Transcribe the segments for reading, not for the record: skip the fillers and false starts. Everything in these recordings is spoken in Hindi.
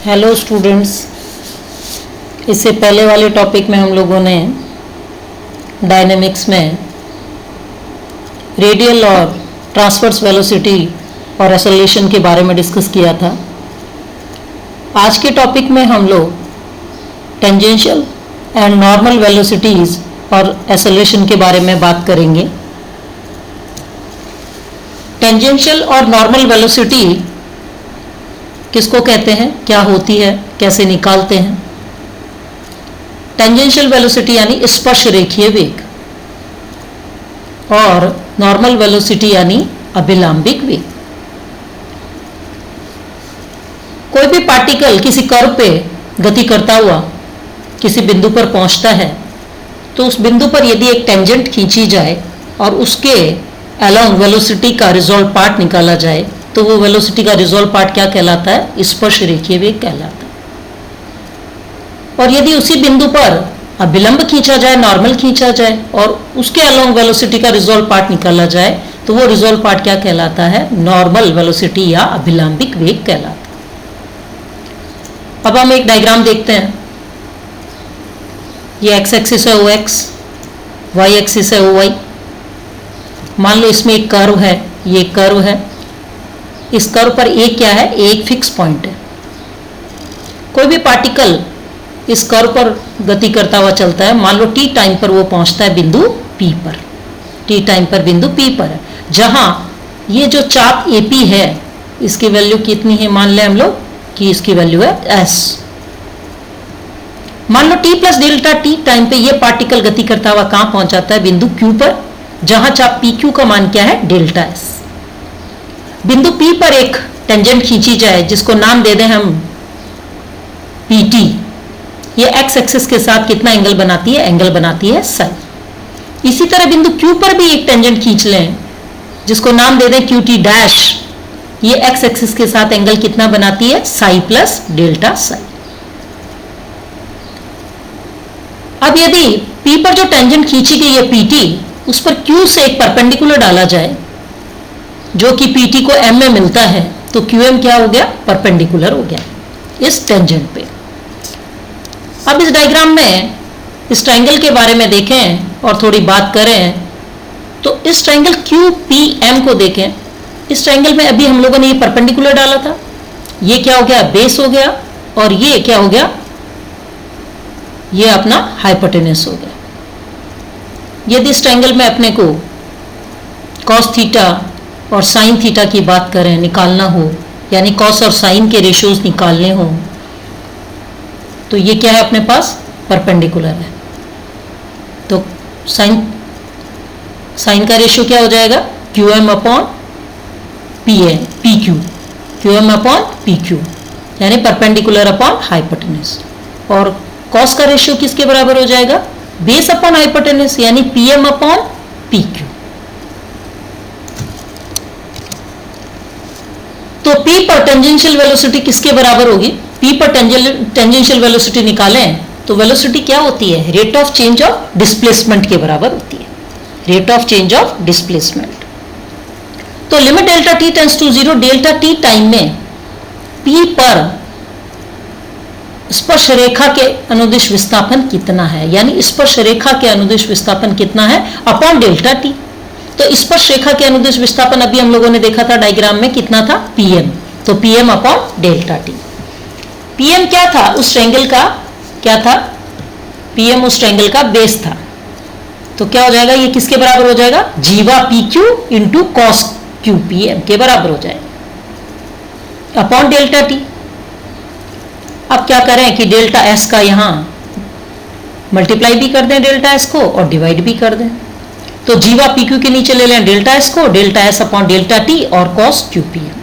हेलो स्टूडेंट्स, इससे पहले वाले टॉपिक में हम लोगों ने डायनेमिक्स में रेडियल और ट्रांसवर्स वेलोसिटी और एक्सेलरेशन के बारे में डिस्कस किया था। आज के टॉपिक में हम लोग टेंजेंशियल एंड नॉर्मल वेलोसिटीज़ और एक्सेलरेशन के बारे में बात करेंगे। टेंजेंशियल और नॉर्मल वेलोसिटी किसको कहते हैं, क्या होती है, कैसे निकालते हैं। टेंजेंशियल वेलोसिटी यानी स्पर्श रेखीय वेग और नॉर्मल वेलोसिटी यानी अभिलंबिक वेग। कोई भी पार्टिकल किसी कर्व पे गति करता हुआ किसी बिंदु पर पहुंचता है तो उस बिंदु पर यदि एक टेंजेंट खींची जाए और उसके अलोंग वेलोसिटी का रिजॉल्व पार्ट निकाला जाए तो वो वेलोसिटी का रिजॉल्व पार्ट क्या कहलाता है, स्पर्श रेखीय वेग कहलाता है। और यदि उसी बिंदु पर अभिलंब खींचा जाए, नॉर्मल खींचा जाए और उसके अलोंग वेलोसिटी का रिजॉल्व पार्ट निकाला जाए तो वो रिजॉल्व पार्ट क्या कहलाता है, नॉर्मल वेलोसिटी या अभिलंबिक वेग कहलाता है। अब हम एक डायग्राम देखते हैं। ये एक्स एक्सिस है OX, वाई एक्सिस है OY। मान लो इसमें एक कर्व है, ये कर्व है। इस कर्व पर एक क्या है, एक फिक्स पॉइंट है। कोई भी पार्टिकल इस कर्व पर गति करता हुआ चलता है। मान लो t टाइम पर वो पहुंचता है बिंदु P पर, t टाइम पर बिंदु P पर है, जहां ये जो चाप AP है इसकी वैल्यू कितनी है, मान लें हम लोग कि इसकी वैल्यू है S। मान लो t plus delta t time पे ये पार्टिकल गति करता हुआ कहां पहुंच जाता है, बिंदु Q पर, जहां चाप PQ का मान क्या है, डेल्टा S। बिंदु P पर एक टेंजेंट खींची जाए जिसको नाम दे दें हम PT। ये x एक्सिस के साथ कितना एंगल बनाती है, एंगल बनाती है साई। इसी तरह बिंदु Q पर भी एक टेंजेंट खींच लें जिसको नाम दे दें QT डैश। ये x एक्सिस के साथ एंगल कितना बनाती है, साई प्लस डेल्टा साई। अब यदि P पर जो टेंजेंट खींची गई है PT, उस पर Q से एक परपेंडिकुलर डाला जाए जो कि PT को M में मिलता है तो QM क्या हो गया, परपेंडिकुलर हो गया इस टेंजेंट पे। अब इस डायग्राम में इस ट्रायंगल के बारे में देखें और थोड़ी बात करें तो इस ट्रायंगल QPM को देखें। इस ट्रायंगल में अभी हम लोगों ने ये परपेंडिकुलर डाला था, ये क्या हो गया, बेस हो गया, और ये क्या हो गया, ये अपना हाइपोटेनस हो गया। यदि इस ट्रायंगल में अपने को कॉस थीटा और साइन थीटा की बात करें, निकालना हो, यानी कॉस और साइन के रेशियोज निकालने हो, तो ये क्या है अपने पास, परपेंडिकुलर है। तो साइन का रेशियो क्या हो जाएगा, QM upon PQ, QM upon PQ, यानी परपेंडिकुलर अपॉन हाइपोटेनस। और कॉस का रेशियो किसके बराबर हो जाएगा, बेस अपॉन हाइपोटेनस, यानी PM अपॉन PQ। तो P पर टेंजेंशियल वेलोसिटी किसके बराबर होगी, P पर टेंजेंशियल वेलोसिटी निकालें तो वेलोसिटी क्या होती है, rate of change of displacement के बराबर होती है, rate of change of displacement. तो limit delta t tends to 0, delta t time में P पर स्पर्श रेखा के अनुदिश विस्थापन कितना है, यानी स्पर्श रेखा के अनुदिश विस्थापन कितना है अपॉन डेल्टा t। तो स्पर्श रेखा के अनुदिश विस्थापन अभी हम लोगों ने देखा था डायग्राम में, कितना था, PM। तो PM upon delta t। PM क्या था, उस ट्रायंगल का क्या था, PM उस ट्रायंगल का बेस था। तो क्या हो जाएगा, ये किसके बराबर हो जाएगा, जीवा PQ इंटू कॉस QPM के बराबर हो जाएगा अपॉन डेल्टा t। अब क्या करें कि डेल्टा S का यहाँ मल्टीप्लाई भी कर दें डेल्टा S को और डिवाइड भी कर दें। तो जीवा PQ के नीचे ले लें डेल्टा S को, delta S upon delta t और कॉस QPM।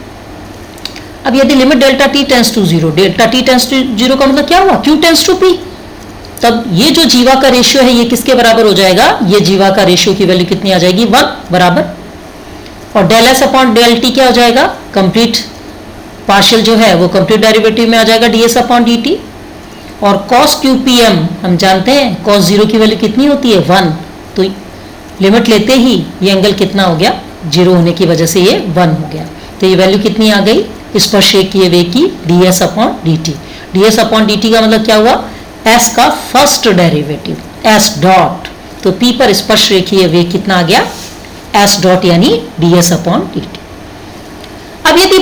अब यदि limit delta t tends to 0, delta t tends to 0 का मतलब क्या हुआ, Q टेंड्स टू P, तब ये जो जीवा का रेशियो है ये किसके बराबर हो जाएगा, ये जीवा का रेशियो की वैल्यू कितनी आ जाएगी, 1 बराबर। और del S upon del t क्या हो जाएगा, कंप्लीट पार्शियल जो है वो कंप्लीट डेरिवेटिव में आ जाएगा ds अपॉन dt। और कॉस QPM हम जानते हैं कॉस 0 की वैल्यू कितनी होती है, 1। तो लिमिट लेते ही ये एंगल कितना हो गया, 0 होने की वजह से ये 1 हो गया। तो ये वैल्यू कितनी आ गई, स्पर्श रेखीय वेग की ds अपॉन dt। ds अपॉन dt का मतलब क्या हुआ, s का फर्स्ट डेरिवेटिव s डॉट, तो p पर स्पर्श रेखीय वेग कितना आ गया, s डॉट यानी ds अपॉन dt। अब यदि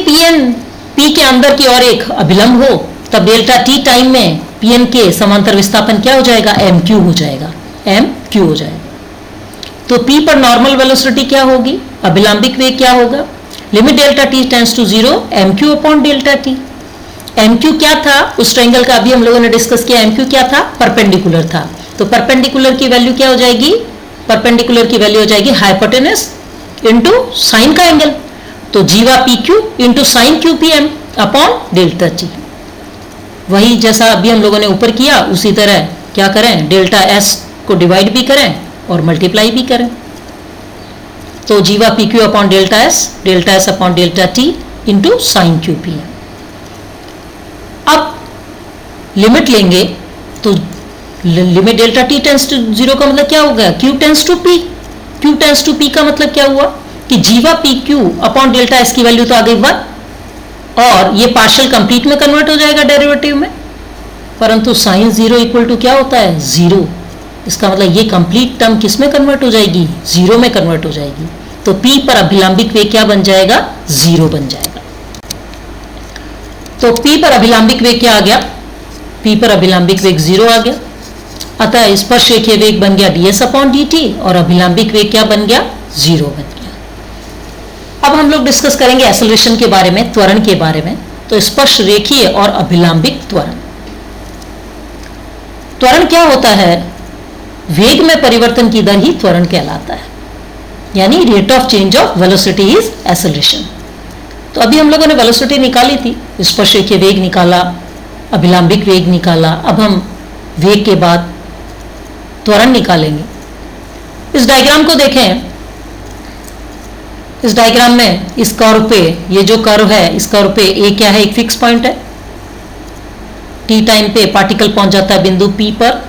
p के अंदर की ओर एक अभिलंब हो तब डेल्टा t टाइम में pn के समांतर विस्थापन क्या हो जाएगा, mq हो जाएगा, mq हो जाएगा। तो p पर नॉर्मल वेलोसिटी क्या होगी, अभिलंबिक वेग क्या होगा, limit delta t tends to 0 mq upon delta t। mq क्या था, उस ट्रायंगल का अभी हम लोगों ने डिस्कस किया, mq क्या था, परपेंडिकुलर था। तो परपेंडिकुलर की वैल्यू क्या हो जाएगी, परपेंडिकुलर की वैल्यू हो जाएगी हाइपोटेनस इंटू साइन का एंगल, तो जीवा pq into sine qpm upon delta t। वही जैसा अभी हम लोगों ने ऊपर किया उसी तरह क्या करें, डेल्टा s को डिवाइड भी करें और मल्टीप्लाई भी करें, तो जीवा pq upon delta s upon delta t into sine qpm। अब लिमिट लेंगे तो limit delta t tends to 0 का मतलब क्या होगा, q tends to p, q tends to p का मतलब क्या हुआ कि जीवा pq अपॉन डेल्टा s की वैल्यू तो आ गई 1 और ये पार्शियल कंप्लीट में कन्वर्ट हो जाएगा डेरिवेटिव में, परंतु साइन 0 इक्वल टू क्या होता है, 0। इसका मतलब ये कंप्लीट टर्म किस में कन्वर्ट हो जाएगी, 0 में कन्वर्ट हो जाएगी। तो p पर अभिलंबिक वेग क्या बन जाएगा, 0 बन जाएगा। तो p पर अभिलंबिक वेग क्या आ गया, p पर अभिलंबिक वेग 0 आ गया, अतः स्पर्श रेखीय वेग बन गया ds अपॉन dt और अभिलंबिक वेग क्या बन गया, 0 बन गया। अब हम लोग डिस्कस करेंगे एक्सेलरेशन के बारे में, त्वरण के बारे में। तो स्पर्श रेखीय और अभिलंबिक त्वरण, त्वरण क्या होता है, वेग में परिवर्तन की दर ही त्वरण कहलाता है, यानी rate of change of velocity is acceleration. तो अभी हम लोगों ने वेलोसिटी निकाली थी, स्पर्श रेखीय वेग निकाला, अभिलंबिक वेग निकाला, अब हम वेग के बाद त्वरण निकालेंगे। इस डायग्राम को देखें, इस डायग्राम में इस कर्व पे, ये जो कर्व है इस कर्व पे ए क्या है, एक फिक्स पॉइंट है, टी टाइम पे पार्टिकल पहुंच जाता है बिंदु P पर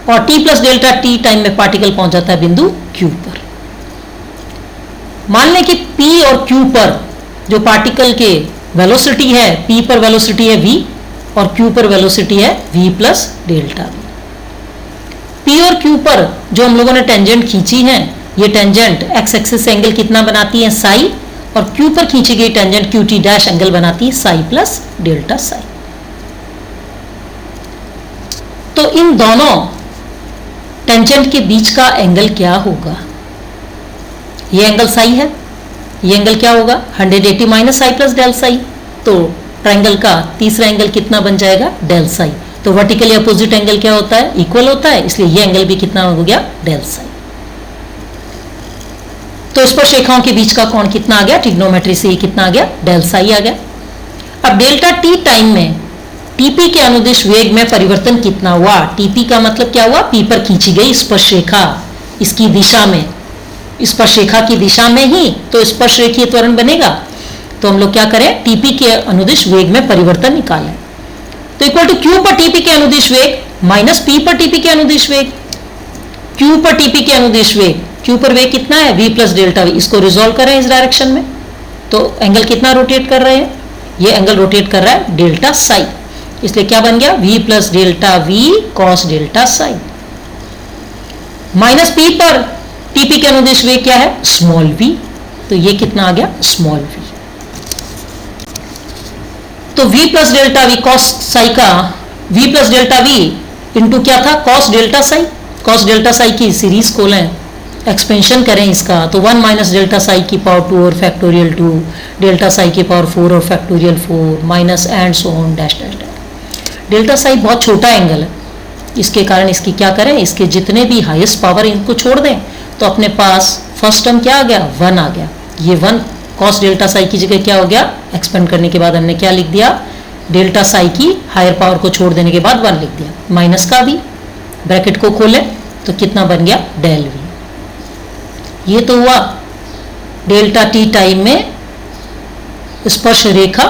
और t plus delta T time में पार्टिकल पहुंच जाता है बिंदु Q पर। मान लें कि P और Q पर जो पार्टिकल के वेलोसिटी है, P पर वेलोसिटी है v और Q पर वेलोसिटी है v plus delta v। P और Q पर जो हम लोगों ने टेंजेंट खींची है, ये टेंजेंट x एक्सिस से एंगल कितना बनाती है, साई, और Q पर खींची गई टेंजेंट QT डैश एंगल बनाती है साई प्लस डेल्टा साई। तो इन दोनों टेंजेंट के बीच का एंगल क्या होगा, ये एंगल साई है, ये एंगल क्या होगा 180 minus psi plus del psi. तो ट्रायंगल का तीसरा एंगल कितना बन जाएगा, डेल साई। तो वर्टिकली अपोजिट एंगल क्या होता है, इक्वल होता है, इसलिए ये एंगल भी कितना हो गया, डेल साई। तो स्पर्श रेखाओं के बीच का कोण कितना आ गया, ट्रिग्नोमेट्री से ये कितना आ गया, डेल साई आ गया। अब डेल्टा टी टाइम में टीपी के अनुदिश वेग में परिवर्तन कितना हुआ, टीपी का मतलब क्या हुआ, पी पर खींची गई स्पर्श रेखा, इसकी दिशा में, स्पर्श रेखा की दिशा में ही तो स्पर्श रेखीय त्वरण बनेगा। तो हम लोग क्या करें, टीपी के अनुदिश वेग में परिवर्तन निकालें, तो इक्वल टू क्यू पर टीपी के अनुदिश वेग माइनस पी पर टीपी के अनुदिश वेग। क्यू पर टीपी के अनुदिश वेग, क्यू पर वेग कितना है, v प्लस डेल्टा वी। इसको रिजोल्व करें इस डायरेक्शन में, तो एंगल कितना रोटेट कर रहे हैं, ये एंगल रोटेट कर रहा है डेल्टा साई, इसलिए क्या बन गया, v plus delta we cos delta Sai. Minus p पर टीपी के अनुदिश वेग क्या है, स्मॉल v, तो ये कितना आ गया, स्मॉल v। तो v plus delta we cos psi का, v plus delta we into क्या था, cos delta Sai. Cos delta Sai की सीरीज खोलें, एक्सपेंशन करें इसका, तो 1 माइनस डेल्टा साई की पावर 2 और फैक्टोरियल 2, डेल्टा साई की पावर 4 और factorial 4, minus and so on dash dash dash. Delta Sai बहुत छोटा एंगल है, इसके कारण इसकी क्या करें, इसके जितने भी हाईएस्ट पावर इनको छोड़ दें, तो अपने पास फर्स्ट टर्म क्या आ गया, 1 आ गया। ये 1 कॉस डेल्टा साई की जगह क्या हो गया, एक्सपेंड करने के बाद हमने क्या लिख दिया, डेल्टा साई की हायर पावर को छोड़ देने के बाद 1 लिख दिया, माइनस का भी, ब्रैकेट को खोले तो कितना बन गया, डेल वी। ये तो हुआ डेल्टा टी टाइम में स्पर्श रेखा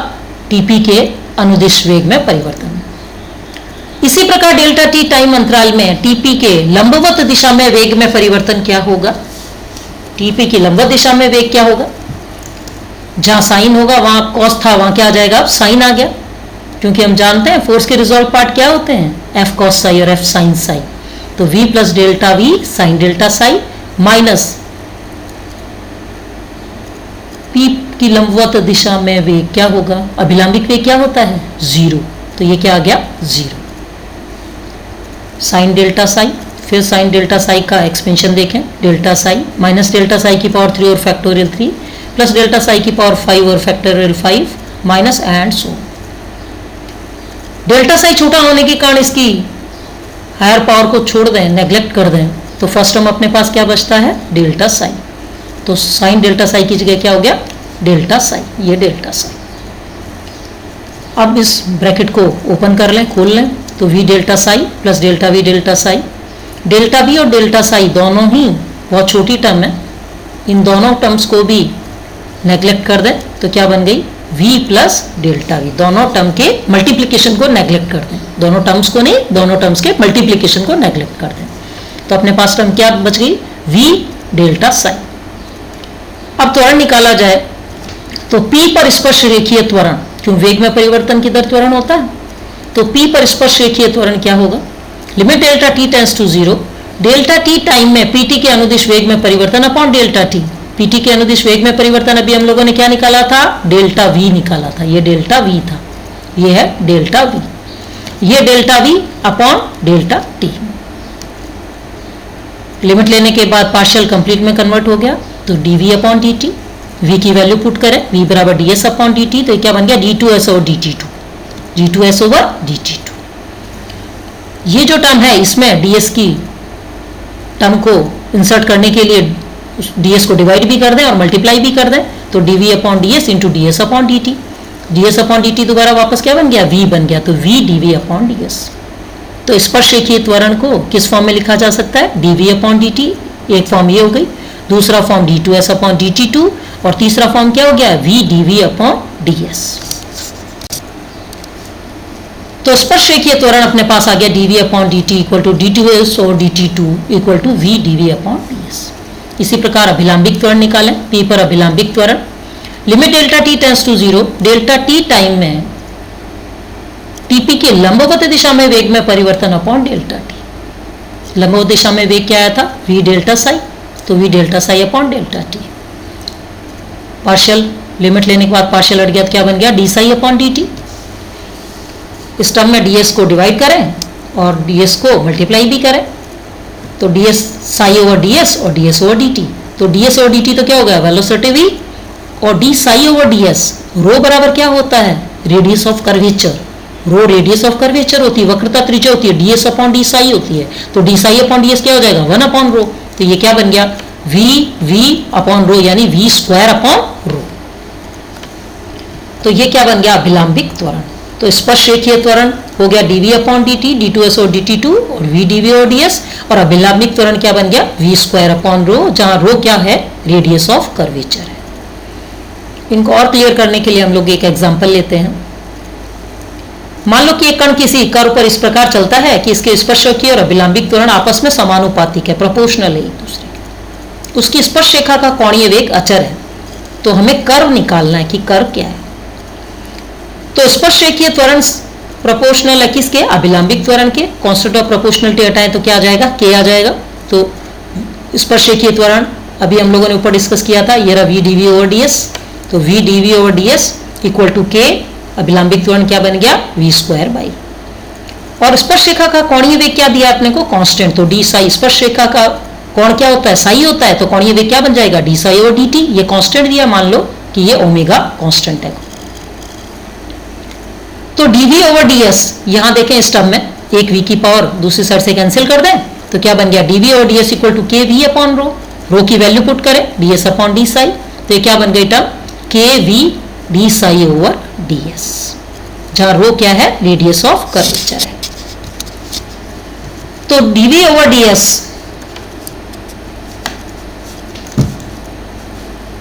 टीपी के अनुदिश वेग में परिवर्तन। इसी प्रकार डेल्टा टी टाइम अंतराल में टीपी के लंबवत दिशा में वेग में परिवर्तन क्या होगा, टीपी की लंबवत दिशा में वेग क्या होगा, जहां साइन होगा वहां कॉस था, वहां क्या आ जाएगा, साइन आ गया, क्योंकि हम जानते हैं फोर्स के रिजॉल्व पार्ट क्या होते हैं, एफ कॉस साई और एफ साइन साई। तो v plus delta we sine delta Sai minus p की लंबवत दिशा में वेग क्या होगा, अभिलंबिक वेग क्या होता है, 0। तो ये क्या आ गया, 0 साइन डेल्टा साई। फिर साइन डेल्टा साई का एक्सपेंशन देखें, delta Sai minus delta Sai की पावर 3 और फैक्टोरियल 3 प्लस डेल्टा साई की पावर 5 और factorial 5 minus and so. Delta Sai छोटा होने के कारण इसकी हायर पावर को छोड़ दें, नेग्लेक्ट कर दें, तो फर्स्ट टर्म अपने पास क्या बचता है, डेल्टा साई। तो साइन डेल्टा साई की जगह क्या हो गया, डेल्टा साई, ये डेल्टा साई। अब इस ब्रैकेट को ओपन कर लें, खोल लें, तो v delta Sai plus delta we delta Sai. Delta we और डेल्टा साई दोनों ही बहुत छोटी टर्म है, इन दोनों टर्म्स को भी नेग्लेक्ट कर दें तो क्या बन गई, v प्लस डेल्टा वी। दोनों टर्म के मल्टीप्लिकेशन को नेग्लेक्ट कर दें, दोनों टर्म्स को नहीं, दोनों टर्म्स के मल्टीप्लिकेशन को नेग्लेक्ट कर दें, तो अपने पास टर्म क्या बच गई, v डेल्टा साई। अब त्वरण निकाला जाए तो p पर स्पर्श रेखीय त्वरण, क्यों वेग में परिवर्तन की दर त्वरण होता है, तो p पर स्पर्श रेखीय त्वरण क्या होगा, limit delta t tends to 0, delta t time में pt के अनुदिश वेग में परिवर्तन अपॉन डेल्टा t। pt के अनुदिश वेग में परिवर्तन अभी हम लोगों ने क्या निकाला था, डेल्टा v निकाला था, ये डेल्टा v था, ये है डेल्टा v, ये delta v upon delta t। Limit लेने के बाद पार्शियल कंप्लीट में कन्वर्ट हो गया, तो dv अपॉन dt, v की वैल्यू पुट करें, v बराबर ds अपॉन dt, तो क्या बन गया d2s over dt2, d2s over dt2। ये जो टर्म है इसमें ds की टर्म को इंसर्ट करने के लिए ds को डिवाइड भी कर दें और मल्टीप्लाई भी कर दें, तो dv upon ds into ds अपॉन dt, ds अपॉन dt दोबारा वापस क्या बन गया, v बन गया, तो v dv अपॉन ds। तो स्पर्श रेखीय त्वरण को किस फॉर्म में लिखा जा सकता है, dv अपॉन dt, एक फॉर्म ये हो गई, दूसरा फॉर्म d2s अपॉन dt2 और तीसरा फॉर्म क्या हो गया, v dv अपॉन ds। तो स्पर्श रेखीय त्वरण अपने पास आ गया dv upon dt equal to d2s और dt2 equal to v dv upon ds। इसी प्रकार अभिलंबिक त्वरण निकालें, p पर अभिलंबिक त्वरण, limit delta t tends to 0, delta t time में tp के लंबवत दिशा में वेग में परिवर्तन अपॉन डेल्टा t। लंबवत दिशा में वेग क्या आया था, v डेल्टा साई, तो v delta psi upon delta t। Partial limit लेने के बाद पार्शियल हट गया तो क्या बन गया, d साई अपॉन dt। इस टर्म में ds को डिवाइड करें और ds को मल्टीप्लाई भी करें, तो ds साई ओवर ds और ds ओवर dt, तो ds ओवर dt तो क्या हो गया, वेलोसिटी v, और d psi over ds, rho बराबर क्या होता है, radius of curvature, rho radius of curvature होती है, वक्रता त्रिज्या होती है, ds अपॉन d साई होती है, तो d साई अपॉन ds क्या हो जाएगा, 1 अपॉन रो, तो ये क्या बन गया, v अपॉन रो यानी v स्क्वायर अपॉन रो। तो ये क्या बन गया, अभिलंबिक त्वरण। तो स्पर्श रेखीय त्वरण हो गया dv अपॉन dt, d2s और dt2 और v dv और ds, और अभिलंबिक त्वरण क्या बन गया, v स्क्वायर अपॉन रो, जहां रो क्या है, रेडियस ऑफ कर्वेचर है। इनको और क्लियर करने के लिए हम लोग एक एग्जांपल लेते हैं। मान लो कि एक कण किसी कर्व पर इस प्रकार चलता है कि इसके स्पर्श रेखीय और अभिलंबिक त्वरण आपस में समानुपातिक है, प्रोपोर्शनल है एक दूसरे के। उसकी स्पर्श रेखा का कोणीय वेग अचर है, तो हमें कर्व निकालना है कि कर्व क्या है। तो स्पर्श रेखीय त्वरण प्रोपोर्शनल है किसके, अभिलंबिक त्वरण के। कांस्टेंट ऑफ प्रोपोर्शनलिटी हटाएं तो क्या आ जाएगा, k आ जाएगा। तो स्पर्श रेखीय त्वरण अभी हम लोगों ने ऊपर डिस्कस किया था, ये रहा v dv ओवर ds, तो v dv over ds equal to k, अभिलंबिक त्वरण क्या बन गया, v स्क्वायर बाई। और स्पर्श रेखा का कोणीय वेग क्या दिया अपने को, कांस्टेंट, तो d साई, स्पर्श रेखा का कोण क्या होता है, साई होता है, तो कोणीय वेग क्या बन जाएगा, d साई ओवर dt। ये कांस्टेंट दिया, मान लो कि ये ओमेगा कांस्टेंट है। तो dv ओवर ds, यहां देखें इस टर्म में एक v की पावर दूसरी साइड से कैंसिल कर दें, तो क्या बन गया, dv over ds equal to k v upon rho, rho की वैल्यू पुट करें, ds अपॉन d साई, तो ये क्या बन गई term, k v d psi over ds, जहां रो क्या है, रेडियस ऑफ कर्वेचर है। तो dv over ds,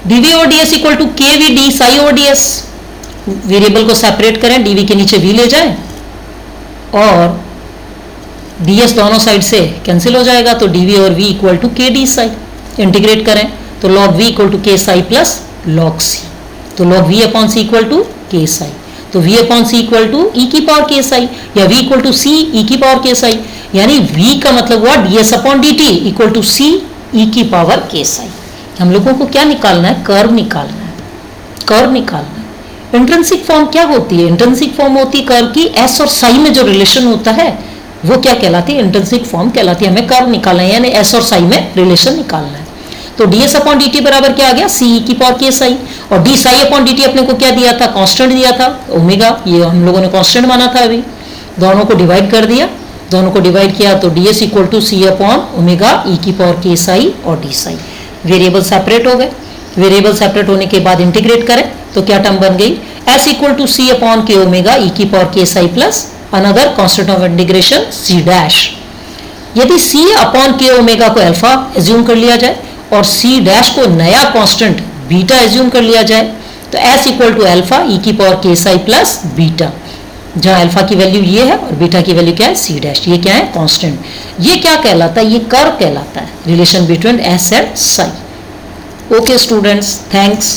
dv over ds equal to k v d psi over ds। Variable को सेपरेट करें, dv के नीचे v ले जाएं और ds दोनों साइड से कैंसिल हो जाएगा, तो dv और v equal to k d psi. Integrate करें तो log v equal to k psi plus log c, तो log v upon c equal to k psi. तो v अपॉन सी इक्वल टू ई की पावर केस आई, या v equal to C E की पावर केस आई, यानी v का मतलब हुआ ds अपॉन dt equal to C E की पावर केस आई। हम लोगों को क्या निकालना है? कर्व निकालना है, कर्व निकालना है। इंट्रिंसिक फॉर्म क्या होती है? इंट्रिंसिक फॉर्म होती है कर्व की एस और साई में जो रिलेशन होता है वो क्या कहलाती है? इंट्रिंसिक फॉर्म कहलाती है। हमें कर्व निकालना है, यानी एस और साई में रिलेशन निकालना है। तो ds अपॉन dt बराबर क्या आ गया? सी ई की पावर केस आई, और डी साई अपॉन dt अपने को क्या दिया था? कांस्टेंट दिया था ओमेगा, ये हम लोगों ने कांस्टेंट माना था अभी। दोनों को डिवाइड कर दिया, दोनों को डिवाइड किया तो ds equal to C upon omega ई की पावर केस आई और डी साई। वेरिएबल सेपरेट हो गए, वेरिएबल सेपरेट होने के बाद इंटीग्रेट करें तो क्या टर्म बन गई? s equal to C upon K omega ई की पावर केस आई plus another constant of integration C dash. यदि c अपॉन के ओमेगा को अल्फा एज्यूम कर लिया जाए और c डैश को नया कांस्टेंट बीटा एज्यूम कर लिया जाए तो s इक्वल टू अल्फा ई की पावर केस आई प्लस बीटा, जहां अल्फा की वैल्यू ये है और बीटा की वैल्यू क्या है? c dash. ये क्या है? कांस्टेंट। ये क्या कहलाता है? ये कर्व कहलाता है, relation between s and Sai. Okay students, thanks.